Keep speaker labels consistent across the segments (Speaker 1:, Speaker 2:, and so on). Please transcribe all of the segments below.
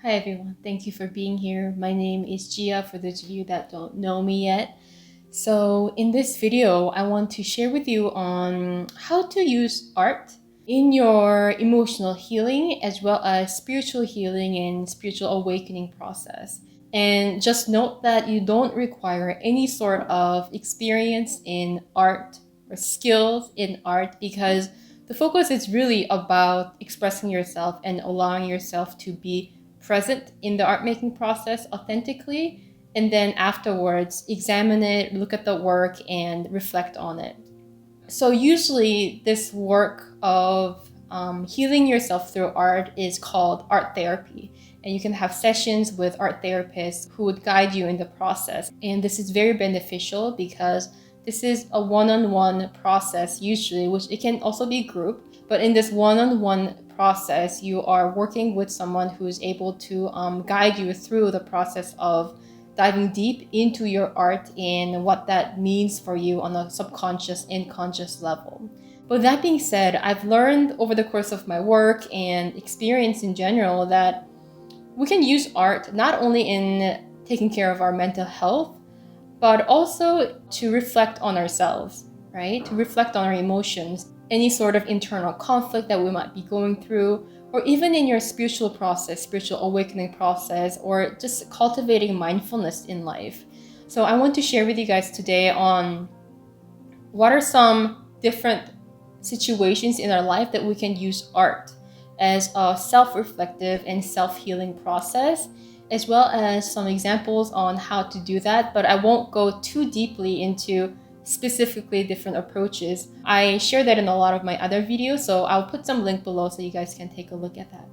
Speaker 1: Hi everyone, thank you for being here. My name is Gia for those of you that don't know me yet. So in this video, I want to share with you on how to use art in your emotional healing as well as spiritual healing and spiritual awakening process. And just note that you don't require any sort of experience in art or skills in art because the focus is really about expressing yourself and allowing yourself to be present in the art making process authentically, and then afterwards examine it, look at the work, and reflect on it. So usually this work of healing yourself through art is called art therapy, and you can have sessions with art therapists who would guide you in the process. And this is very beneficial because this is a one-on-one process usually, which it can also be group, but in this one-on-one process, you are working with someone who is able to guide you through the process of diving deep into your art and what that means for you on a subconscious and conscious level. But that being said, I've learned over the course of my work and experience in general that we can use art not only in taking care of our mental health, but also to reflect on ourselves, right? To reflect on our emotions, any sort of internal conflict that we might be going through, or even in your spiritual process, spiritual awakening process, or just cultivating mindfulness in life. So I want to share with you guys today on what are some different situations in our life that we can use art as a self-reflective and self-healing process, as well as some examples on how to do that, but I won't go too deeply into specifically different approaches. I share that in a lot of my other videos, so I'll put some link below so you guys can take a look at that.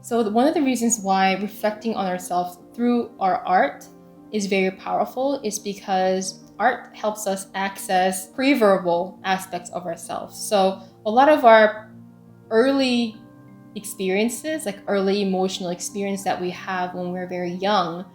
Speaker 1: So one of the reasons why reflecting on ourselves through our art is very powerful is because art helps us access preverbal aspects of ourselves. So a lot of our early experiences, like early emotional experience that we have when we're very young,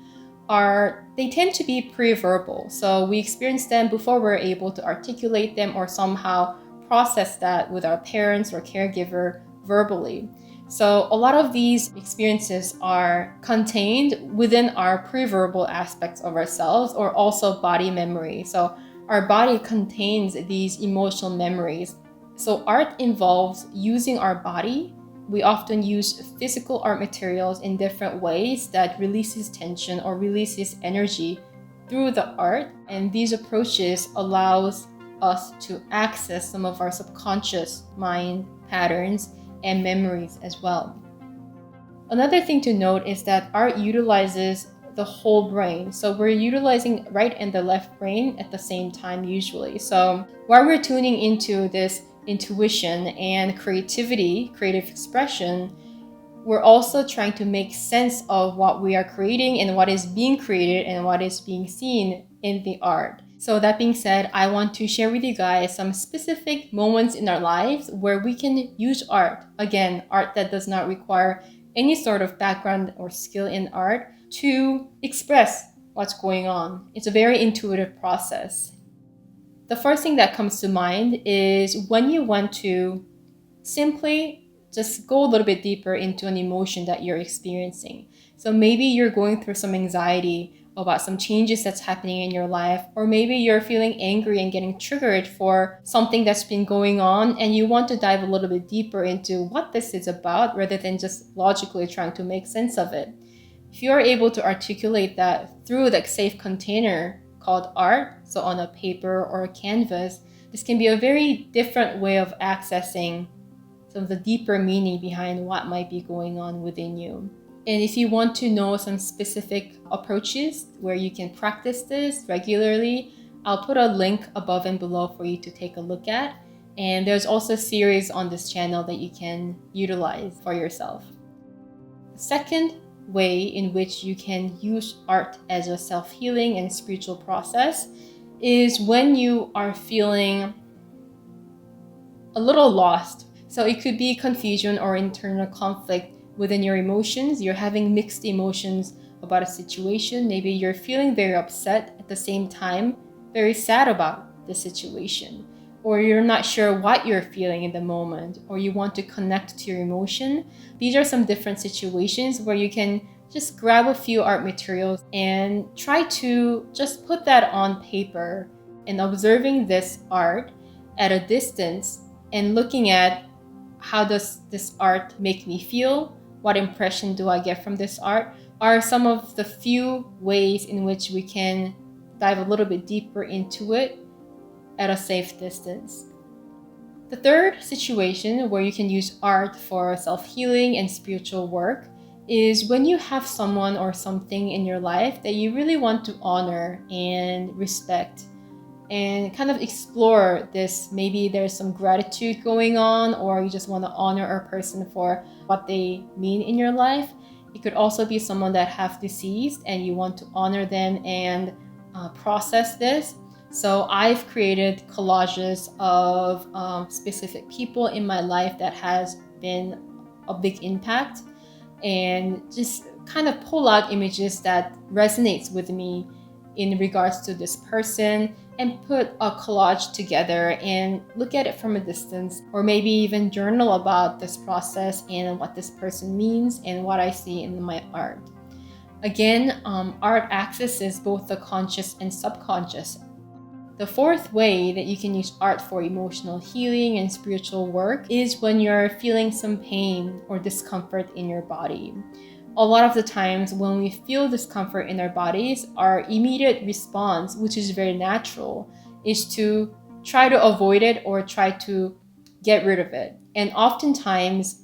Speaker 1: they tend to be pre-verbal. So we experience them before we're able to articulate them or somehow process that with our parents or caregiver verbally. So a lot of these experiences are contained within our pre-verbal aspects of ourselves, or also body memory. So our body contains these emotional memories. So art involves using our body. We often use physical art materials in different ways that releases tension or releases energy through the art. And these approaches allows us to access some of our subconscious mind patterns and memories as well. Another thing to note is that art utilizes the whole brain. So we're utilizing right and the left brain at the same time usually. So while we're tuning into this intuition and creativity, creative expression, we're also trying to make sense of what we are creating and what is being created and what is being seen in the art. So that being said, I want to share with you guys some specific moments in our lives where we can use art. Again, art that does not require any sort of background or skill in art to express what's going on. It's a very intuitive process. The first thing that comes to mind is when you want to simply just go a little bit deeper into an emotion that you're experiencing. So maybe you're going through some anxiety about some changes that's happening in your life, or maybe you're feeling angry and getting triggered for something that's been going on, and you want to dive a little bit deeper into what this is about rather than just logically trying to make sense of it. If you are able to articulate that through that safe container called art, so on a paper or a canvas, this can be a very different way of accessing some of the deeper meaning behind what might be going on within you. And if you want to know some specific approaches where you can practice this regularly, I'll put a link above and below for you to take a look at. And there's also a series on this channel that you can utilize for yourself. The second way in which you can use art as a self-healing and spiritual process is when you are feeling a little lost. So it could be confusion or internal conflict within your emotions. You're having mixed emotions about a situation. Maybe you're feeling very upset at the same time, very sad about the situation. or you're not sure what you're feeling in the moment, or you want to connect to your emotion. These are some different situations where you can just grab a few art materials and try to just put that on paper and observing this art at a distance and looking at how does this art make me feel, what impression do I get from this art, are some of the few ways in which we can dive a little bit deeper into it at a safe distance. The third situation where you can use art for self-healing and spiritual work is when you have someone or something in your life that you really want to honor and respect and kind of explore this. Maybe there's some gratitude going on, or you just want to honor a person for what they mean in your life. It could also be someone that have deceased and you want to honor them and process this. So I've created collages of specific people in my life that has been a big impact, and just kind of pull out images that resonates with me in regards to this person and put a collage together and look at it from a distance, or maybe even journal about this process and what this person means and what I see in my art. Again, art accesses both the conscious and subconscious. The fourth way that you can use art for emotional healing and spiritual work is when you're feeling some pain or discomfort in your body. A lot of the times when we feel discomfort in our bodies, our immediate response, which is very natural, is to try to avoid it or try to get rid of it. And oftentimes,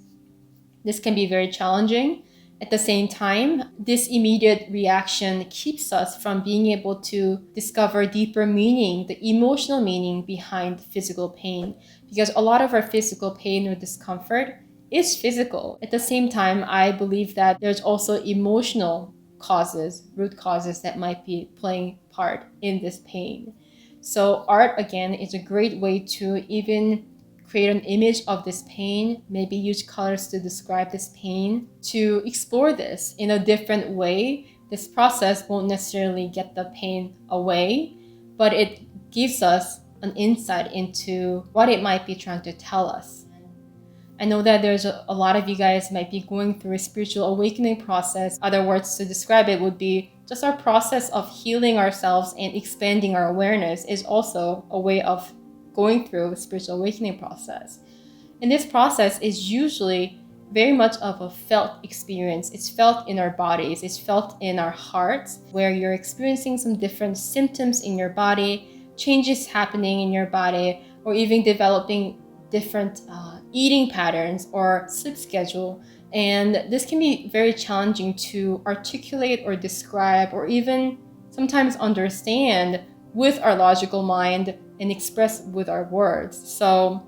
Speaker 1: this can be very challenging. At the same time, this immediate reaction keeps us from being able to discover deeper meaning, the emotional meaning behind physical pain. Because a lot of our physical pain or discomfort is physical. At the same time, I believe that there's also emotional causes, root causes that might be playing part in this pain. So art, again, is a great way to even create an image of this pain, maybe use colors to describe this pain, to explore this in a different way. This process won't necessarily get the pain away, but it gives us an insight into what it might be trying to tell us. I know that there's a lot of you guys might be going through a spiritual awakening process. Other words to describe it would be just our process of healing ourselves and expanding our awareness is also a way of going through a spiritual awakening process. And this process is usually very much of a felt experience. It's felt in our bodies, it's felt in our hearts, where you're experiencing some different symptoms in your body, changes happening in your body, or even developing different eating patterns or sleep schedule. And this can be very challenging to articulate or describe or even sometimes understand with our logical mind and express with our words. So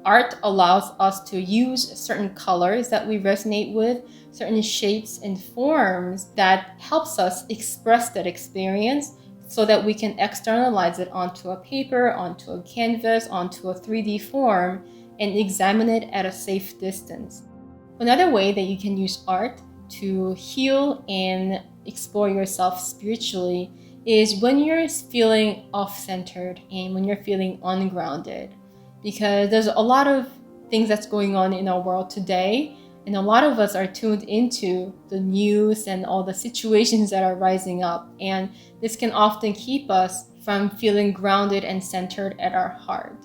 Speaker 1: art allows us to use certain colors that we resonate with, certain shapes and forms that helps us express that experience so that we can externalize it onto a paper, onto a canvas, onto a 3D form, and examine it at a safe distance. Another way that you can use art to heal and explore yourself spiritually is when you're feeling off-centered and when you're feeling ungrounded. Because there's a lot of things that's going on in our world today, and a lot of us are tuned into the news and all the situations that are rising up. And this can often keep us from feeling grounded and centered at our heart.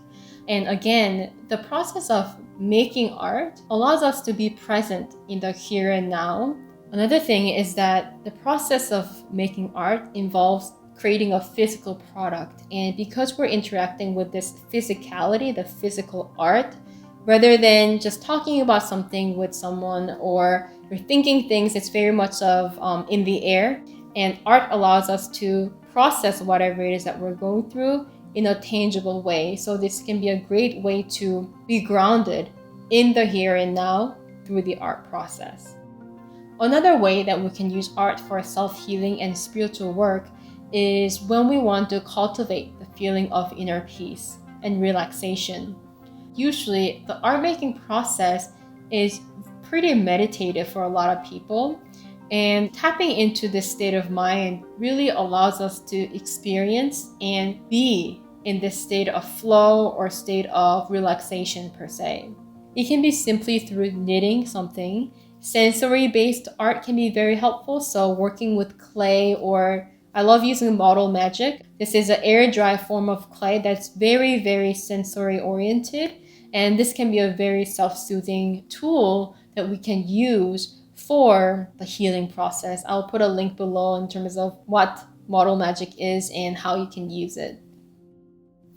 Speaker 1: And again, the process of making art allows us to be present in the here and now. Another thing is that the process of making art involves creating a physical product. And because we're interacting with this physicality, the physical art, rather than just talking about something with someone or you're thinking things, it's very much of in the air. And art allows us to process whatever it is that we're going through in a tangible way. So this can be a great way to be grounded in the here and now through the art process. Another way that we can use art for self-healing and spiritual work is when we want to cultivate the feeling of inner peace and relaxation. Usually, the art making process is pretty meditative for a lot of people, and tapping into this state of mind really allows us to experience and be in this state of flow or state of relaxation per se. It can be simply through knitting something. Sensory-based art can be very helpful, so working with clay, or I love using model magic. This is an air-dry form of clay that's very, very sensory-oriented, and this can be a very self-soothing tool that we can use for the healing process. I'll put a link below in terms of what model magic is and how you can use it.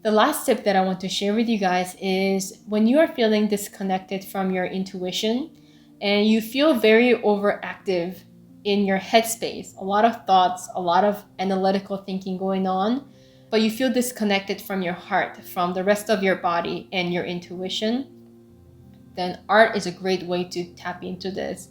Speaker 1: The last tip that I want to share with you guys is when you are feeling disconnected from your intuition and you feel very overactive in your headspace, a lot of thoughts, a lot of analytical thinking going on, but you feel disconnected from your heart, from the rest of your body and your intuition, then art is a great way to tap into this.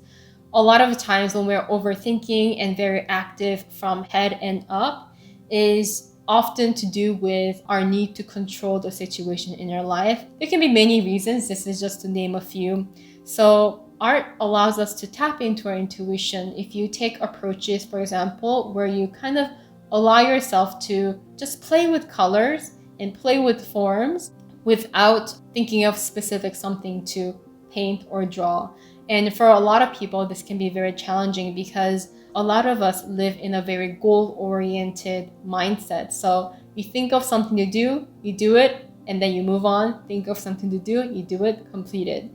Speaker 1: A lot of times when we're overthinking and very active from head and up is often to do with our need to control the situation in our life. There can be many reasons. This is just to name a few. So art allows us to tap into our intuition. If you take approaches, for example, where you kind of allow yourself to just play with colors and play with forms without thinking of specific something to paint or draw. And for a lot of people, this can be very challenging because a lot of us live in a very goal-oriented mindset. So you think of something to do, you do it, and then you move on. Think of something to do, you do it, complete it.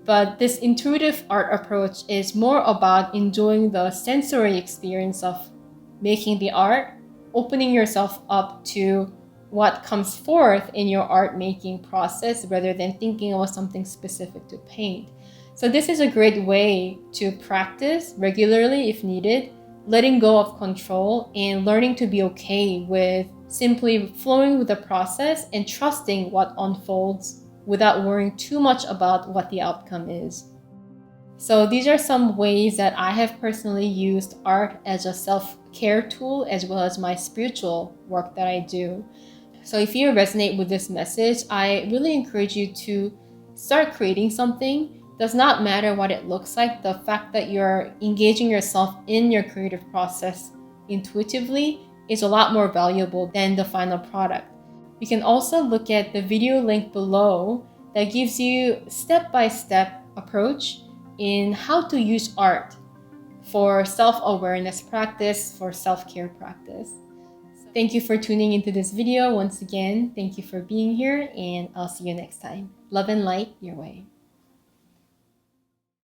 Speaker 1: But this intuitive art approach is more about enjoying the sensory experience of making the art, opening yourself up to what comes forth in your art making process rather than thinking of something specific to paint. So this is a great way to practice regularly if needed, letting go of control and learning to be okay with simply flowing with the process and trusting what unfolds without worrying too much about what the outcome is. So these are some ways that I have personally used art as a self-care tool as well as my spiritual work that I do. So if you resonate with this message, I really encourage you to start creating something. Does not matter what it looks like. The fact that you're engaging yourself in your creative process intuitively is a lot more valuable than the final product. You can also look at the video link below that gives you step-by-step approach in how to use art for self-awareness practice, for self-care practice. Thank you for tuning into this video. Once again, thank you for being here, and I'll see you next time. Love and light your way.